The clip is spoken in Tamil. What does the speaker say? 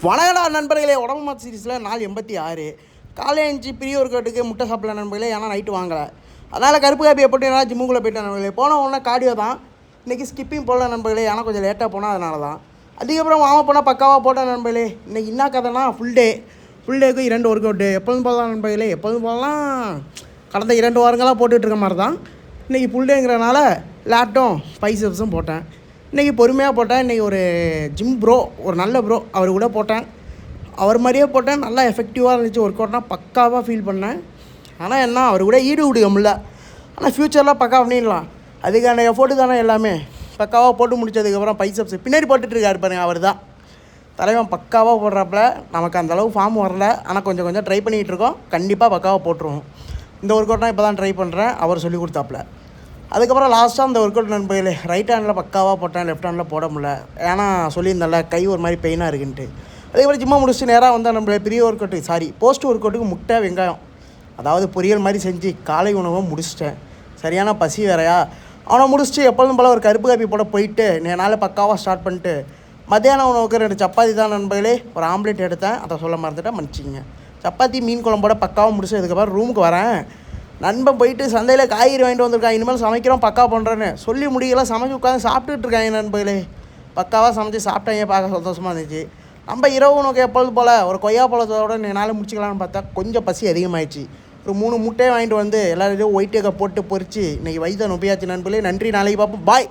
வணக்கடா நண்பர்களே. உடம்பு மாற்று சீரீஸில் நாள் 86. காலையில் எழுந்துச்சி பிரிய ஒரு கட்டுக்கு முட்டை சாப்பிடல நண்பர்களே. ஏன்னா நைட்டு வாங்கலை, அதனால் கருப்பு காப்பியை போட்டு என்னால் ஜிம்முக்குள்ளே போயிட்டேன் நண்பர்களே. போன உடனே கார்டியோ தான். இன்றைக்கி ஸ்கிப்பிங் போடல நண்பர்களே, ஏன்னா கொஞ்சம் லேட்டாக போனால் அதனால தான். அதுக்கப்புறம் வாங்க போனால் பக்காவாக போட்டேன் நண்பர்களே. இன்றைக்கி என்ன கதைனா ஃபுல் டேக்கு 2 ஒர்க் அவுட்டு. எப்போதும் போடலாம் நண்பர்களே, எப்போதும் போடலாம். கடந்த 2 வாரங்களாக போட்டுட்ருக்க மாதிரி தான். இன்றைக்கி ஃபுல் டேங்கிறனால லேட்டும் பைசப்ஸும் போட்டேன். இன்றைக்கி பொறுமையாக போட்டேன். இன்றைக்கி ஒரு ஜிம் ப்ரோ, ஒரு நல்ல ப்ரோ, அவர் கூட போட்டேன். அவர் மாதிரியே போட்டேன். நல்லா எஃபெக்டிவாக இருந்துச்சு. ஒர்க் அவுட்னா பக்காவாக ஃபீல் பண்ணேன். ஆனால் என்ன, அவர் கூட ஈடு விடுக்க முடியல. ஆனால் ஃப்யூச்சரில் பக்கா பண்ணிடலாம். அதுக்கான எஃபோர்ட்டு தானே எல்லாமே. பக்காவாக போட்டு முடிச்சதுக்கப்புறம் பைசப்ஸ் பின்னாடி போட்டுட்ருக்காரு பாருங்க, அவர் தான் தலைவன். பக்காவாக போடுறாப்புல. நமக்கு அந்தளவு ஃபார்ம் வரல, ஆனால் கொஞ்சம் கொஞ்சம் ட்ரை பண்ணிகிட்ருக்கோம். கண்டிப்பாக பக்காவாக போட்டுருவோம். இந்த ஒர்க் அவுட்னா இப்போ தான் ட்ரை பண்ணுறேன். அவர் சொல்லி கொடுத்தாப்புல. அதுக்கப்புறம் லாஸ்ட்டாக அந்த ஒர்க் அவுட் நண்பர்களே, ரைட் ஹேண்டில் பக்காவாக போட்டேன், லெஃப்ட் ஹேண்டில் போட முடியல. ஏன்னா சொல்லியிருந்தேன்ல கை ஒரு மாதிரி பெயினாக இருக்குன்ட்டு. அதுக்கப்புறம் ஜிம்மா முடிச்சுட்டு நேராக வந்தால் நம்மள பெரிய ஒர்க் அவுட்டு போஸ்ட் ஒர்க் அவுட்டுக்கு முட்டை வெங்காயம், அதாவது பொரியல் மாதிரி செஞ்சு காலை உணவை முடிச்சிட்டேன். சரியான பசி வேறையா. அவனை முடிச்சுட்டு எப்பொழுதும் போல் ஒரு கருப்பு காப்பி போட போயிட்டு நாள் பக்காவாக ஸ்டார்ட் பண்ணிட்டு மத்தியானம் உணவுக்கு 2 சப்பாத்தி தான் நண்பர்களே. ஒரு ஆம்லேட் எடுத்தேன், அதை சொல்ல மறந்துட்டேன், மன்னிச்சிங்க. சப்பாத்தி மீன் குழம்போட பக்காவாக முடிச்சு அதுக்கப்புறம் ரூமுக்கு வரேன். நண்பன் போயிட்டு சந்தையில் காய்கறி வாங்கிட்டு வந்திருக்கான். இனிமேல் சமைக்கிறோம் பக்கா பண்ணுறேன்னு சொல்லி முடியல. சமைச்சு உட்காந்து சாப்பிட்டுட்டு இருக்காங்க நண்பர்களே. பக்காவாக சமைச்சு சாப்பிட்டாங்க, பார்க்க சந்தோஷமாக இருந்துச்சு. நம்ம இரவு உனக்கு எப்பொழுது போல் ஒரு கொய்யா பழத்தோட என்னால் முடிச்சிக்கலான்னு பார்த்தா கொஞ்சம் பசி அதிகமாகிடுச்சு. ஒரு 3 முட்டையை வாங்கிட்டு வந்து எல்லாரையும் ஒயிட் எக்கை போட்டு பொரிச்சு இன்றைக்கி வயிற்று நொப்பியாச்சு நண்பர்களே. நன்றி, நாளைக்கு பார்ப்போம், பாய்.